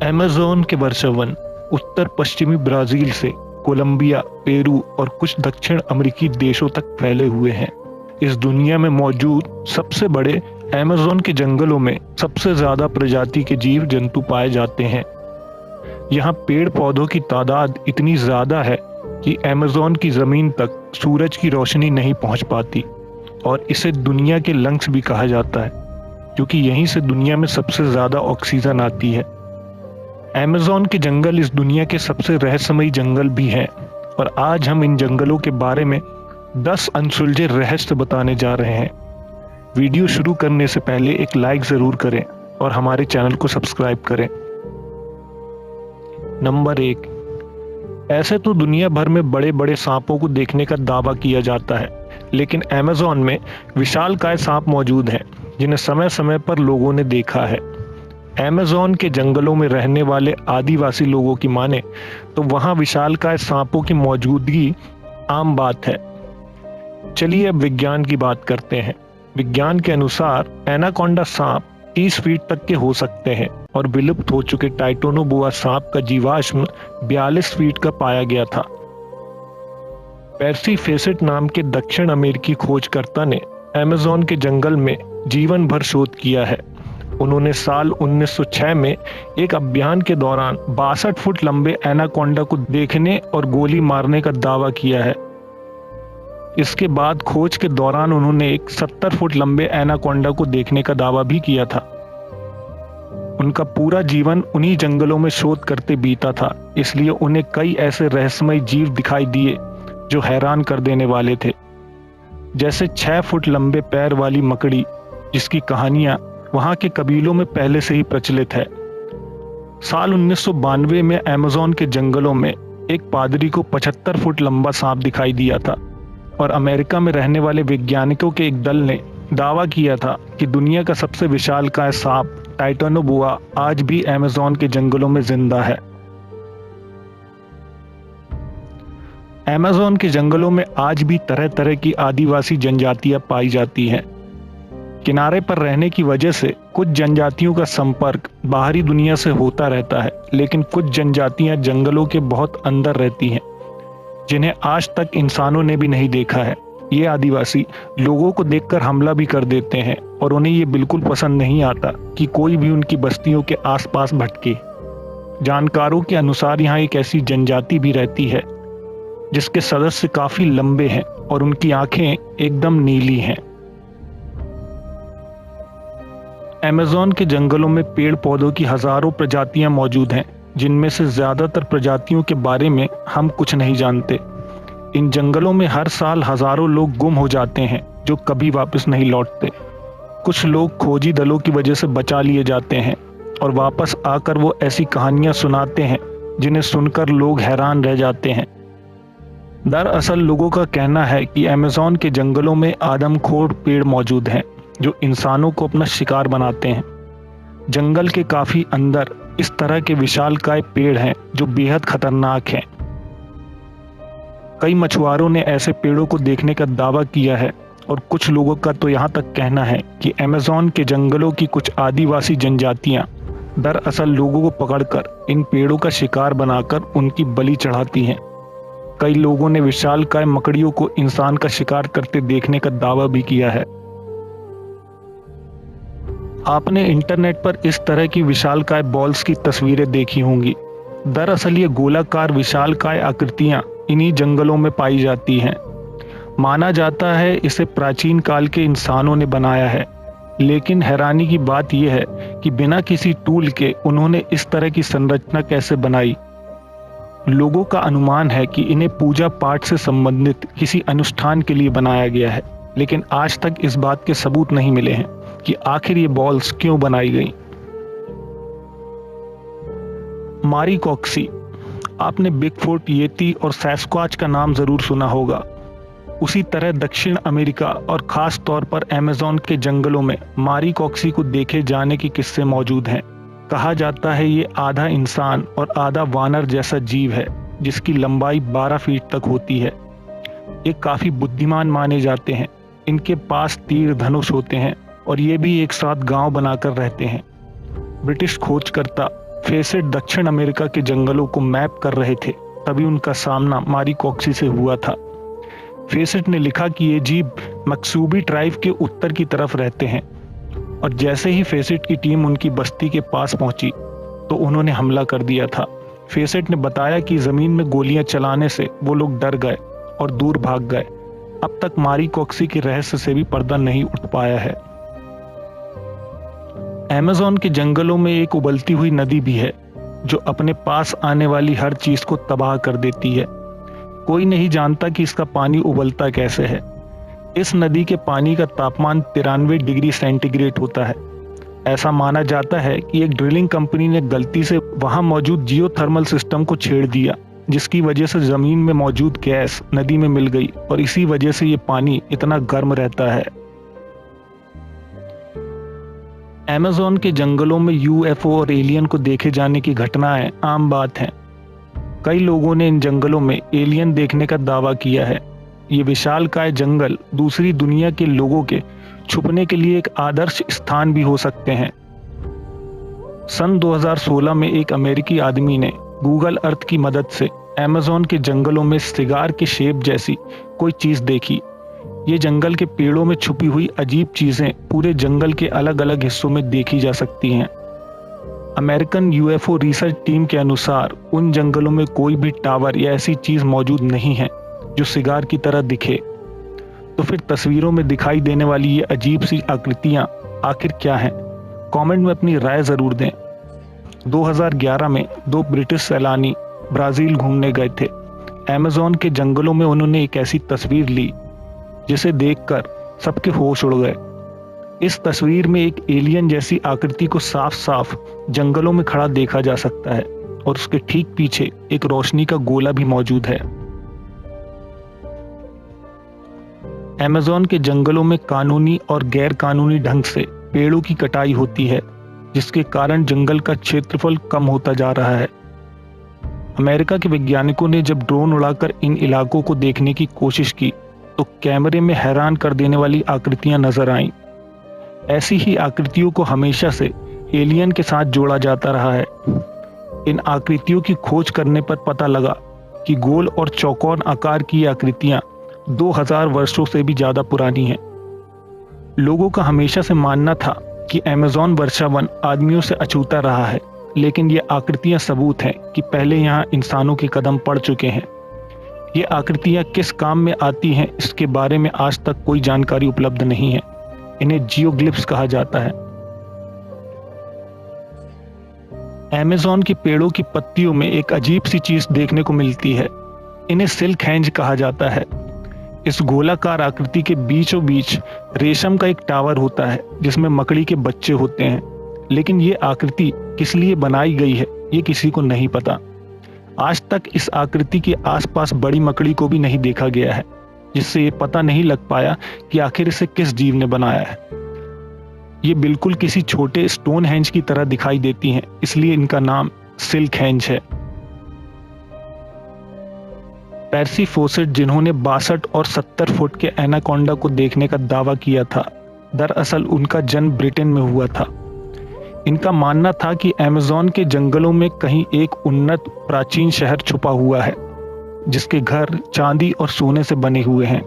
Amazon के वर्षावन उत्तर पश्चिमी ब्राज़ील से कोलंबिया, पेरू और कुछ दक्षिण अमेरिकी देशों तक फैले हुए हैं। इस दुनिया में मौजूद सबसे बड़े अमेज़न के जंगलों में सबसे ज़्यादा प्रजाति के जीव जंतु पाए जाते हैं। यहाँ पेड़ पौधों की तादाद इतनी ज़्यादा है कि अमेज़न की ज़मीन तक सूरज की रोशनी नहीं पहुँच पाती और इसे दुनिया के लंग्स भी कहा जाता है, क्योंकि यहीं से दुनिया में सबसे ज़्यादा ऑक्सीजन आती है। अमेज़न के जंगल इस दुनिया के सबसे रहस्यमयी जंगल भी हैं और आज हम इन जंगलों के बारे में 10 अनसुलझे रहस्य बताने जा रहे हैं। वीडियो शुरू करने से पहले एक लाइक ज़रूर करें और हमारे चैनल को सब्सक्राइब करें। नंबर 1, ऐसे तो दुनिया भर में बड़े बड़े सांपों को देखने का दावा किया जाता है, लेकिन अमेज़न में विशालकाय सांप मौजूद हैं जिन्हें समय समय पर लोगों ने देखा है। अमेज़न के जंगलों में रहने वाले आदिवासी लोगों की माने तो वहां विशालकाय सांपों की मौजूदगी आम बात है। चलिए अब विज्ञान की बात करते हैं। विज्ञान के अनुसार एनाकोंडा सांप 30 फीट तक के हो सकते हैं और विलुप्त हो चुके टाइटोनोबोआ सांप का जीवाश्म 42 फीट का पाया गया था। पेर्सी फेसेट नाम के दक्षिण अमेरिकी खोजकर्ता ने अमेज़न के जंगल में जीवन भर शोध किया है। उन्होंने साल 1906 में एक अभियान के दौरान 62 फुट लंबे एनाकोंडा को देखने और गोली मारने का दावा किया है। इसके बाद खोज के दौरान उन्होंने एक 70 फुट लंबे एनाकोंडा को देखने का दावा भी किया था। उनका पूरा जीवन उन्हीं जंगलों में शोध करते बीता था, इसलिए उन्हें कई ऐसे रहस्यमय जीव दिखाई दिए जो हैरान कर देने वाले थे। जैसे 6 फुट लंबे पैर वाली मकड़ी, जिसकी कहानियां वहां के कबीलों में पहले से ही प्रचलित है। साल 1992 में अमेज़न के जंगलों में एक पादरी को 75 फुट लंबा सांप दिखाई दिया था और अमेरिका में रहने वाले वैज्ञानिकों के एक दल ने दावा किया था कि दुनिया का सबसे विशालकाय सांप टाइटोनोबोआ आज भी अमेज़न के जंगलों में जिंदा है। अमेज़न के जंगलों में आज भी तरह तरह की आदिवासी जनजातियां पाई जाती हैं। किनारे पर रहने की वजह से कुछ जनजातियों का संपर्क बाहरी दुनिया से होता रहता है, लेकिन कुछ जनजातियां जंगलों के बहुत अंदर रहती हैं, जिन्हें आज तक इंसानों ने भी नहीं देखा है। ये आदिवासी लोगों को देखकर हमला भी कर देते हैं और उन्हें ये बिल्कुल पसंद नहीं आता कि कोई भी उनकी बस्तियों के आसपास भटके। जानकारों के अनुसार यहाँ एक ऐसी जनजाति भी रहती है जिसके सदस्य काफी लंबे हैं और उनकी आंखें एकदम नीली हैं। अमेज़न के जंगलों में पेड़ पौधों की हजारों प्रजातियां मौजूद हैं, जिनमें से ज्यादातर प्रजातियों के बारे में हम कुछ नहीं जानते। इन जंगलों में हर साल हजारों लोग गुम हो जाते हैं जो कभी वापस नहीं लौटते। कुछ लोग खोजी दलों की वजह से बचा लिए जाते हैं और वापस आकर वो ऐसी कहानियां सुनाते हैं जिन्हें सुनकर लोग हैरान रह जाते हैं। दरअसल लोगों का कहना है कि अमेज़न के जंगलों में आदमखोर पेड़ मौजूद हैं जो इंसानों को अपना शिकार बनाते हैं। जंगल के काफी अंदर इस तरह के विशालकाय पेड़ हैं जो बेहद खतरनाक हैं। कई मछुआरों ने ऐसे पेड़ों को देखने का दावा किया है और कुछ लोगों का तो यहाँ तक कहना है कि अमेज़न के जंगलों की कुछ आदिवासी जनजातियां दरअसल लोगों को पकड़कर इन पेड़ों का शिकार बनाकर उनकी बलि चढ़ाती हैं। कई लोगों ने विशालकाय मकड़ियों को इंसान का शिकार करते देखने का दावा भी किया है। आपने इंटरनेट पर इस तरह की विशालकाय बॉल्स की तस्वीरें देखी होंगी। दरअसल ये गोलाकार विशालकाय आकृतियां इन्हीं जंगलों में पाई जाती हैं। माना जाता है इसे प्राचीन काल के इंसानों ने बनाया है, लेकिन हैरानी की बात यह है कि बिना किसी टूल के उन्होंने इस तरह की संरचना कैसे बनाई। लोगों का अनुमान है कि इन्हें पूजा पाठ से संबंधित किसी अनुष्ठान के लिए बनाया गया है, लेकिन आज तक इस बात के सबूत नहीं मिले हैं कि आखिर ये बॉल्स क्यों बनाई गई। मारीकॉक्सी, आपने बिगफुट, येती और सैस्क्वाच का नाम जरूर सुना होगा। उसी तरह दक्षिण अमेरिका और खास तौर पर अमेज़न के जंगलों में मारीकॉक्सी को देखे जाने के किस्से मौजूद हैं। कहा जाता है ये आधा इंसान और आधा वानर जैसा जीव है जिसकी लंबाई 12 फीट तक होती है। ये काफी बुद्धिमान माने जाते हैं। इनके पास तीर धनुष होते हैं और ये भी एक साथ गांव बनाकर रहते हैं। ब्रिटिश खोजकर्ता फेसेट दक्षिण अमेरिका के जंगलों को मैप कर रहे थे, तभी उनका सामना मारी कॉक्सी से हुआ था। फेसेट ने लिखा कि ये जीव मक्सूबी ट्राइब के उत्तर की तरफ रहते हैं, और जैसे ही फेसेट की टीम उनकी बस्ती के पास पहुंची तो उन्होंने हमला कर दिया था। फेसेट ने बताया कि जमीन में गोलियां चलाने से वो लोग डर गए और दूर भाग गए। अब तक मारी कॉक्सी के रहस्य से भी पर्दा नहीं उठ पाया है। अमेज़न के जंगलों में एक उबलती हुई नदी भी है जो अपने पास आने वाली हर चीज को तबाह कर देती है। कोई नहीं जानता कि इसका पानी उबलता कैसे है। इस नदी के पानी का तापमान 93 डिग्री सेंटीग्रेड होता है। ऐसा माना जाता है कि एक ड्रिलिंग कंपनी ने गलती से वहां मौजूद जियोथर्मल सिस्टम को छेड़ दिया, जिसकी वजह से जमीन में मौजूद गैस नदी में मिल गई और इसी वजह से ये पानी इतना गर्म रहता है। अमेज़न के जंगलों में यूएफओ और एलियन को देखे जाने की घटनाएं आम बात हैं। कई लोगों ने इन जंगलों में एलियन देखने का दावा किया है। ये विशालकाय जंगल दूसरी दुनिया के लोगों के छुपने के लिए एक आदर्श स्थान भी हो सकते हैं। सन 2016 में एक अमेरिकी आदमी ने गूगल अर्थ की मदद से अमेज़न के जंगलों में सिगार के शेप जैसी कोई चीज देखी। ये जंगल के पेड़ों में छुपी हुई अजीब चीजें पूरे जंगल के अलग अलग हिस्सों में देखी जा सकती हैं। अमेरिकन यूएफओ रिसर्च टीम के अनुसार उन जंगलों में कोई भी टावर या ऐसी चीज मौजूद नहीं है जो सिगार की तरह दिखे। तो फिर तस्वीरों में दिखाई देने वाली ये अजीब सी आकृतियां आखिर क्या हैं? कमेंट में अपनी राय जरूर दें। 2011 में 2 ब्रिटिश सैलानी ब्राजील घूमने गए थे। अमेज़न के जंगलों में उन्होंने एक ऐसी तस्वीर ली जिसे देखकर सबके होश उड़ गए। इस तस्वीर में एक एलियन जैसी आकृति को साफ साफ जंगलों में खड़ा देखा जा सकता है और उसके ठीक पीछे एक रोशनी का गोला भी मौजूद है। अमेज़न के जंगलों में कानूनी और गैर कानूनी ढंग से पेड़ों की कटाई होती है, जिसके कारण जंगल का क्षेत्रफल कम होता जा रहा है। अमेरिका के वैज्ञानिकों ने जब ड्रोन उड़ाकर इन इलाकों को देखने की कोशिश की तो कैमरे में हैरान कर देने वाली आकृतियां नजर आईं। ऐसी ही आकृतियों को हमेशा से एलियन के साथ जोड़ा जाता रहा है। इन आकृतियों की खोज करने पर पता लगा कि गोल और चौकोर आकार की आकृतियां 2000 वर्षों से भी ज्यादा पुरानी हैं। लोगों का हमेशा से मानना था कि अमेज़न वर्षावन आदमियों से अछूता रहा है, लेकिन ये आकृतियां सबूत हैं कि पहले यहाँ इंसानों के कदम पड़ चुके हैं। ये आकृतियां किस काम में आती हैं, इसके बारे में आज तक कोई जानकारी उपलब्ध नहीं है। इन्हें जियोग्लिफ्स कहा जाता है। अमेज़न के पेड़ों की पत्तियों में एक अजीब सी चीज देखने को मिलती है। इन्हें सिल्क हेंज कहा जाता है। इस गोलाकार आकृति के बीचों बीच रेशम का एक टावर होता है जिसमें मकड़ी के बच्चे होते हैं, लेकिन ये आकृति किस लिए बनाई गई है ये किसी को नहीं पता। आज तक इस आकृति के आसपास बड़ी मकड़ी को भी नहीं देखा गया है, जिससे ये पता नहीं लग पाया कि आखिर इसे किस जीव ने बनाया है। ये बिल्कुल किसी छोटे स्टोन हेंज की तरह दिखाई देती हैं, इसलिए इनका नाम सिल्क हेंज है। पेर्सी फोसेट, जिन्होंने 62 और 70 फुट के एनाकोंडा को देखने का दावा किया था, दरअसल उनका जन्म ब्रिटेन में हुआ था। इनका मानना था कि अमेज़न के जंगलों में कहीं एक उन्नत प्राचीन शहर छुपा हुआ है, जिसके घर चांदी और सोने से बने हुए हैं।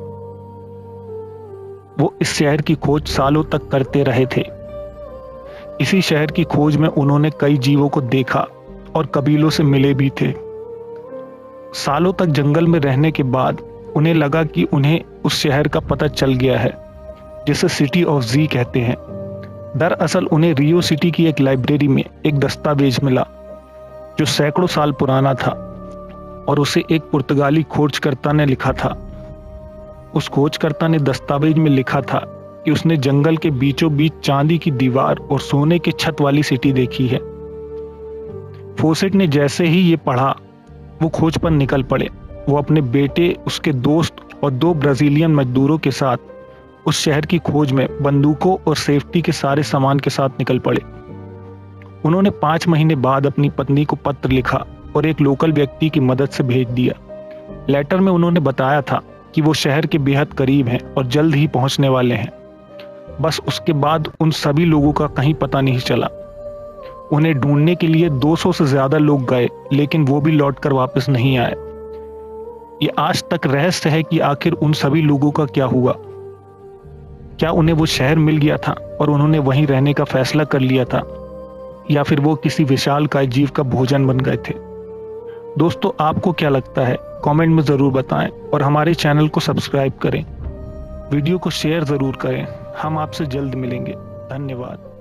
वो इस शहर की खोज सालों तक करते रहे थे। इसी शहर की खोज में उन्होंने कई जीवों को देखा और कबीलों से मिले भी थे। सालों तक जंगल में रहने के बाद उन्हें लगा कि उन्हें उस शहर का पता चल गया है, जिसे सिटी ऑफ जी कहते हैं। दरअसल उन्हें रियो सिटी की एक लाइब्रेरी में एक दस्तावेज मिला जो सैकड़ों साल पुराना था और उसे एक पुर्तगाली खोजकर्ता ने लिखा था। उस खोजकर्ता ने दस्तावेज में लिखा था कि उसने जंगल के बीचों बीच चांदी की दीवार और सोने के छत वाली सिटी देखी है। फोसेट ने जैसे ही ये पढ़ा, वो खोज पर निकल पड़े। वो अपने बेटे, उसके दोस्त और 2 ब्राजीलियन मजदूरों के साथ उस शहर की खोज में बंदूकों और सेफ्टी के सारे सामान के साथ निकल पड़े। उन्होंने 5 महीने बाद अपनी पत्नी को पत्र लिखा और एक लोकल व्यक्ति की मदद से भेज दिया। लेटर में उन्होंने बताया था कि वो शहर के बेहद करीब हैं और जल्द ही पहुंचने वाले हैं। बस उसके बाद उन सभी लोगों का कहीं पता नहीं चला। उन्हें ढूंढने के लिए 200 से ज्यादा लोग गए, लेकिन वो भी लौटकर वापस नहीं आए। ये आज तक रहस्य है कि आखिर उन सभी लोगों का क्या हुआ। क्या उन्हें वो शहर मिल गया था और उन्होंने वहीं रहने का फैसला कर लिया था, या फिर वो किसी विशालकाय जीव का भोजन बन गए थे। दोस्तों, आपको क्या लगता है? कमेंट में जरूर बताएं और हमारे चैनल को सब्सक्राइब करें। वीडियो को शेयर जरूर करें। हम आपसे जल्द मिलेंगे। धन्यवाद।